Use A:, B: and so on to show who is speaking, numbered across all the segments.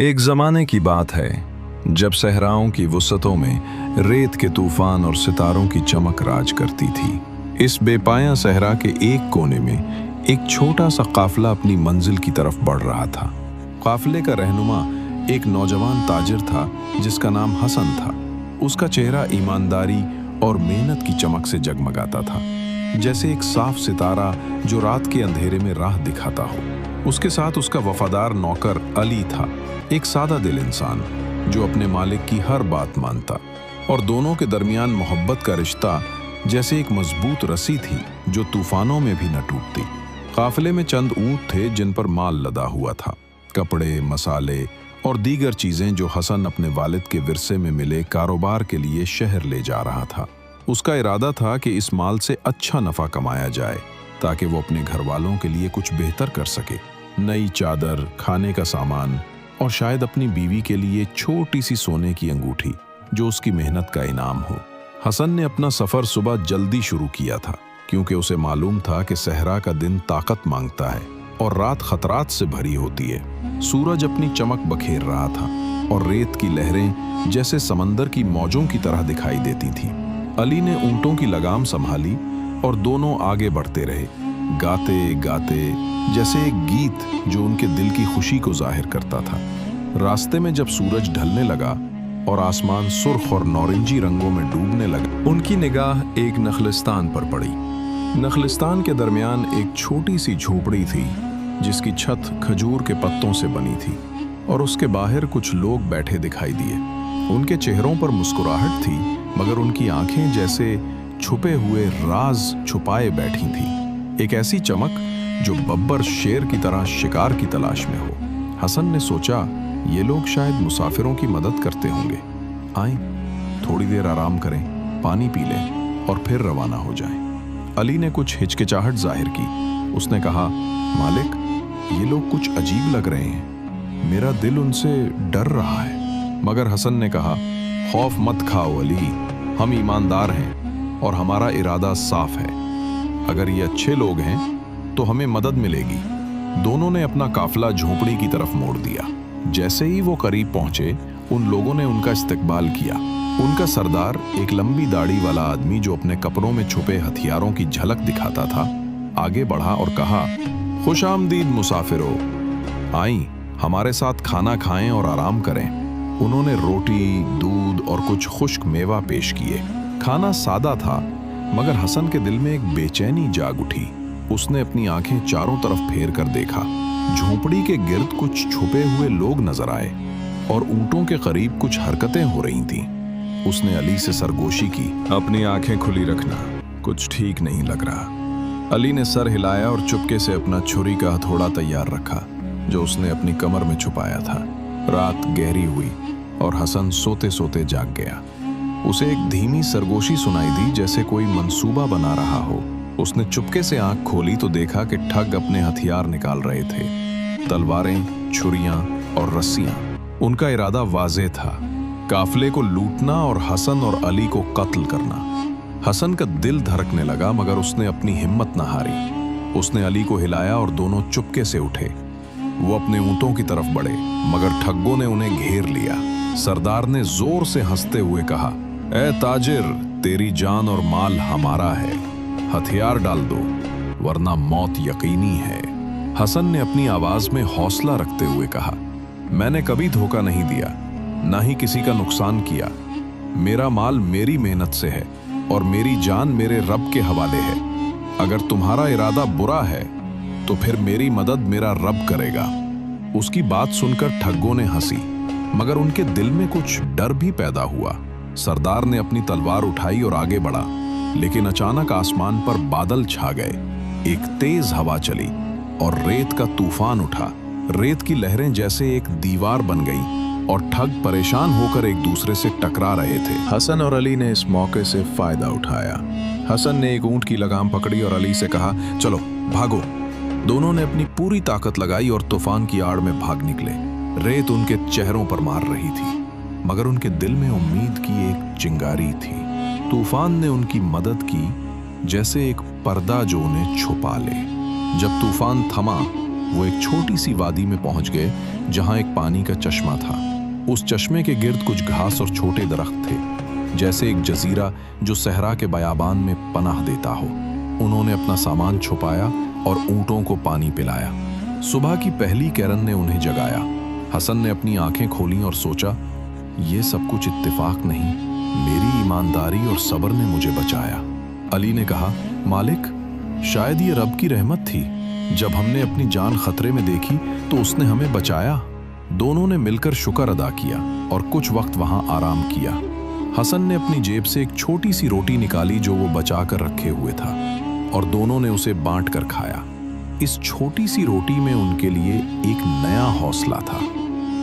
A: एक ज़माने की बात है जब सहराओं की वुसअतों में रेत के तूफान और सितारों की चमक राज करती थी। इस बेपाया सहरा के एक कोने में एक छोटा सा काफिला अपनी मंजिल की तरफ बढ़ रहा था। काफिले का रहनुमा एक नौजवान ताजिर था जिसका नाम हसन था। उसका चेहरा ईमानदारी और मेहनत की चमक से जगमगाता था, जैसे एक साफ सितारा जो रात के अंधेरे में राह दिखाता हो। उसके साथ उसका वफादार नौकर अली था, एक सादा दिल इंसान जो अपने मालिक की हर बात मानता, और दोनों के दरमियान मोहब्बत का रिश्ता जैसे एक मजबूत रस्सी थी जो तूफानों में भी न टूटती। काफिले में चंद ऊंट थे जिन पर माल लदा हुआ था, कपड़े, मसाले और दीगर चीजें जो हसन अपने वालिद के विरसे में मिले कारोबार के लिए शहर ले जा रहा था। उसका इरादा था कि इस माल से अच्छा नफा कमाया जाए ताकि वो अपने घर वालों के लिए कुछ बेहतर कर सके। नई चादर, खाने का सामान और शायद अपनी बीवी के लिए छोटी सी सोने की अंगूठी जो उसकी मेहनत का इनाम हो। हसन ने अपना सफर सुबह जल्दी शुरू किया था क्योंकि उसे मालूम था कि सहरा का दिन ताकत मांगता है और रात खतरात से भरी होती है। सूरज अपनी चमक बखेर रहा था और रेत की लहरें जैसे समंदर की मौजों की तरह दिखाई देती थी। अली ने ऊंटों की लगाम संभाली और दोनों आगे बढ़ते रहे, गाते गाते जैसे एक गीत जो उनके दिल की खुशी को जाहिर करता था। रास्ते में जब सूरज ढलने लगा और आसमान सुर्ख और नौरंगी रंगों में डूबने लगा, उनकी निगाह एक नखलिस्तान पर पड़ी। नखलिस्तान के दरमियान एक छोटी सी झोपड़ी थी जिसकी छत खजूर के पत्तों से बनी थी और उसके बाहर कुछ लोग बैठे दिखाई दिए। उनके चेहरों पर मुस्कुराहट थी मगर उनकी आंखें जैसे छुपे हुए राज छुपाए बैठी थी, एक ऐसी चमक जो बब्बर शेर की तरह शिकार की तलाश में हो। हसन ने सोचा, ये लोग शायद मुसाफिरों की मदद करते होंगे। आएं, थोड़ी देर आराम करें, पानी पी लें और फिर रवाना हो जाएं। अली ने कुछ हिचकिचाहट जाहिर की। उसने कहा, मालिक, ये लोग कुछ अजीब लग रहे हैं, मेरा दिल उनसे डर रहा है। मगर हसन ने कहा, खौफ मत खाओ अली, हम ईमानदार हैं और हमारा इरादा साफ है। अगर ये अच्छे लोग हैं तो हमें मदद मिलेगी। दोनों ने अपना काफिला झोपड़ी की तरफ मोड़ दिया। जैसे ही वो करीब पहुंचे, उन लोगों ने उनका इस्तकबाल किया। उनका सरदार, एक लंबी दाढ़ी वाला आदमी जो अपने कपड़ों में छुपे हथियारों की झलक दिखाता था, आगे बढ़ा और कहा, खुश आमदीद मुसाफिरों, आईं, हमारे साथ खाना खाएं और आराम करें। उन्होंने रोटी, दूध और कुछ खुश्क मेवा पेश किए। खाना सादा था मगर हसन के दिल में एक बेचैनी जाग उठी। उसने अपनी आंखें चारों तरफ फेर कर देखा। झोंपड़ी के गिर्द कुछ छुपे हुए लोग नजर आए और ऊंटों के करीब कुछ हरकतें हो रही थीं। उसने अली से सरगोशी की, अपनी आंखें खुली रखना, कुछ ठीक नहीं लग रहा। अली ने सर हिलाया और चुपके से अपना छुरी का हथौड़ा तैयार रखा जो उसने अपनी कमर में छुपाया था। रात गहरी हुई और हसन सोते सोते जाग गया। उसे एक धीमी सरगोशी सुनाई दी जैसे कोई मंसूबा बना रहा हो। उसने चुपके से आंख खोली तो देखा कि ठग अपने हथियार निकाल रहे थे, तलवारें, छुरियां और रस्सियां। उनका इरादा वाज़ेह था, काफिले को लूटना और हसन और अली को कत्ल करना। हसन का दिल धड़कने लगा मगर उसने अपनी हिम्मत न हारी। उसने अली को हिलाया और दोनों चुपके से उठे। वो अपने ऊंटों की तरफ बढ़े मगर ठग्गों ने उन्हें घेर लिया। सरदार ने जोर से हंसते हुए कहा, ए ताजिर, तेरी जान और माल हमारा है, हथियार डाल दो वरना मौत यकीनी है। हसन ने अपनी आवाज में हौसला रखते हुए कहा, मैंने कभी धोखा नहीं दिया, ना ही किसी का नुकसान किया। मेरा माल मेरी मेहनत से है और मेरी जान मेरे रब के हवाले है। अगर तुम्हारा इरादा बुरा है तो फिर मेरी मदद मेरा रब करेगा। उसकी बात सुनकर ठग्गों ने हंसी मगर उनके दिल में कुछ डर भी पैदा हुआ। सरदार ने अपनी तलवार उठाई और आगे बढ़ा, लेकिन अचानक आसमान पर बादल छा गए। एक तेज हवा चली और रेत का तूफान उठा। रेत की लहरें जैसे एक दीवार बन गईं और ठग परेशान होकर एक दूसरे से टकरा रहे थे। हसन और अली ने इस मौके से फायदा उठाया। हसन ने एक ऊंट की लगाम पकड़ी और अली से कहा, चलो भागो। दोनों ने अपनी पूरी ताकत लगाई और तूफान की आड़ में भाग निकले। रेत उनके चेहरों पर मार रही थी मगर उनके दिल में उम्मीद की एक चिंगारी थी। तूफान ने उनकी मदद की जैसे एक पर्दा जो उन्हें छुपा ले। जब तूफान थमा वो एक छोटी सी वादी में पहुंच गए जहां एक पानी का चश्मा था। उस चश्मे के गिर्द कुछ घास और छोटे दरख्त थे, जैसे एक जजीरा जो सहरा के बयाबान में पनाह देता हो। उन्होंने अपना सामान छुपाया और ऊंटों को पानी पिलाया। सुबह की पहली किरण ने उन्हें जगाया। हसन ने अपनी आंखें खोलीं और सोचा, ये सब कुछ इत्तेफाक नहीं, मेरी ईमानदारी और सब्र ने मुझे बचाया। अली ने कहा, मालिक, शायद ये रब की रहमत थी। जब हमने अपनी जान खतरे में देखी तो उसने हमें बचाया। दोनों ने मिलकर शुक्र अदा किया और कुछ वक्त वहां आराम किया। हसन ने अपनी जेब से एक छोटी सी रोटी निकाली जो वो बचा कर रखे हुए था, और दोनों ने उसे बांट कर खाया। इस छोटी सी रोटी में उनके लिए एक नया हौसला था,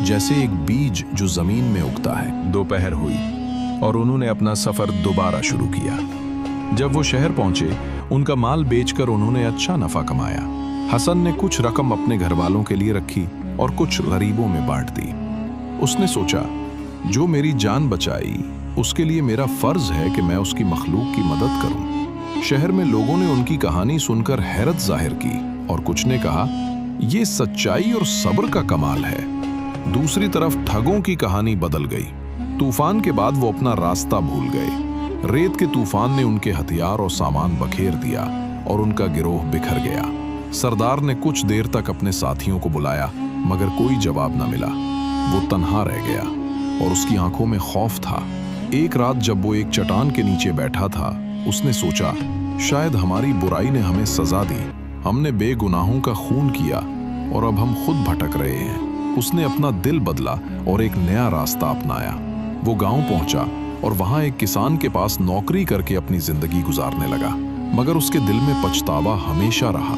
A: जैसे एक बीज जो जमीन में उगता है। दोपहर हुई और उन्होंने अपना सफर दोबारा शुरू किया। जब वो शहर पहुंचे, उनका माल बेचकर उन्होंने अच्छा नफा कमाया। हसन ने कुछ रकम अपने घर वालों के लिए रखी और कुछ गरीबों में बांट दी। उसने सोचा, जो मेरी जान बचाई उसके लिए मेरा फर्ज है कि मैं उसकी मखलूक की मदद करूं। शहर में लोगों ने उनकी कहानी सुनकर हैरत जाहिर की और कुछ ने कहा, यह सच्चाई और सब्र का कमाल है। दूसरी तरफ ठगों की कहानी बदल गई। तूफान के बाद वो अपना रास्ता भूल गए। रेत के तूफान ने उनके हथियार और सामान बखेर दिया और उनका गिरोह बिखर गया। सरदार ने कुछ देर तक अपने साथियों को बुलाया, मगर कोई जवाब न मिला। वो तन्हा रह गया और उसकी आंखों में खौफ था। एक रात जब वो एक चट्टान के नीचे बैठा था, उसने सोचा, शायद हमारी बुराई ने हमें सजा दी। हमने बेगुनाहों का खून किया और अब हम खुद भटक रहे हैं। उसने अपना दिल बदला और एक नया रास्ता अपनाया। वो गांव पहुंचा और वहां एक किसान के पास नौकरी करके अपनी जिंदगी गुजारने लगा, मगर उसके दिल में पछतावा हमेशा रहा।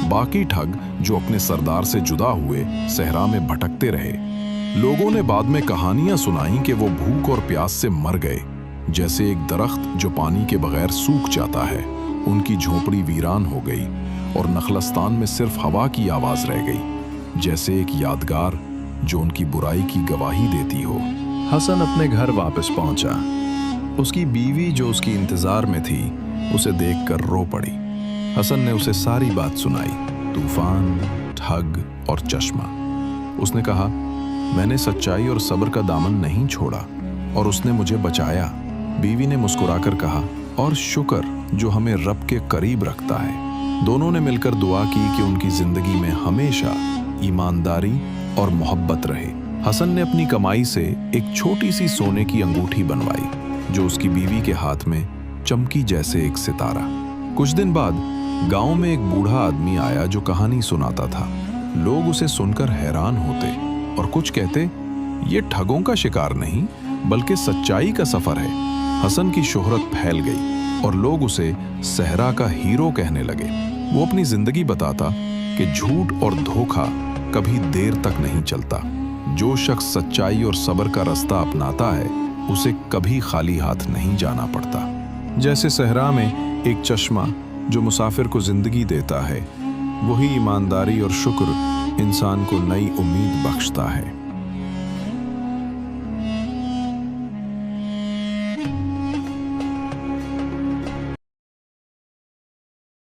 A: बाकी ठग जो अपने सरदार से जुदा हुए सहरा में भटकते रहे। लोगों ने बाद में कहानियां सुनाई कि वो भूख और प्यास से मर गए, जैसे एक दरख्त जो पानी के बगैर सूख जाता है। उनकी झोपड़ी वीरान हो गई और नखलस्तान में सिर्फ हवा की आवाज रह गई, जैसे एक यादगार जो उनकी बुराई की गवाही देती हो। हसन अपने घर वापस पहुंचा। उसकी बीवी जो उसकी इंतजार में थी, उसे देखकर रो पड़ी। हसन ने उसे सारी बात सुनाई, तूफान, ठग और चश्मा। उसने कहा, मैंने सच्चाई और सब्र का दामन नहीं छोड़ा और उसने मुझे बचाया। बीवी ने मुस्कुराकर कहा, और शुक्र जो हमें रब के करीब रखता है। दोनों ने मिलकर दुआ की कि उनकी जिंदगी में हमेशा ईमानदारी और मोहब्बत रहे। हसन ने अपनी कमाई से एक छोटी सी सोने की अंगूठी बनवाई, जो उसकी बीवी के हाथ में चमकी जैसे एक सितारा। कुछ दिन बाद गांव में एक बूढ़ा आदमी आया जो कहानी सुनाता था। लोग उसे सुनकर हैरान होते और कुछ कहते, ये ठगों का शिकार नहीं बल्कि सच्चाई का सफर है। हसन की शोहरत फैल गई और लोग उसे सहरा का हीरो कहने लगे। वो अपनी जिंदगी बताता कि झूठ और धोखा कभी देर तक नहीं चलता। जो शख्स सच्चाई और सब्र का रास्ता अपनाता है, उसे कभी खाली हाथ नहीं जाना पड़ता। जैसे सहरा में एक चश्मा जो मुसाफिर को जिंदगी देता है, वही ईमानदारी और शुक्र इंसान को नई उम्मीद बख्शता है।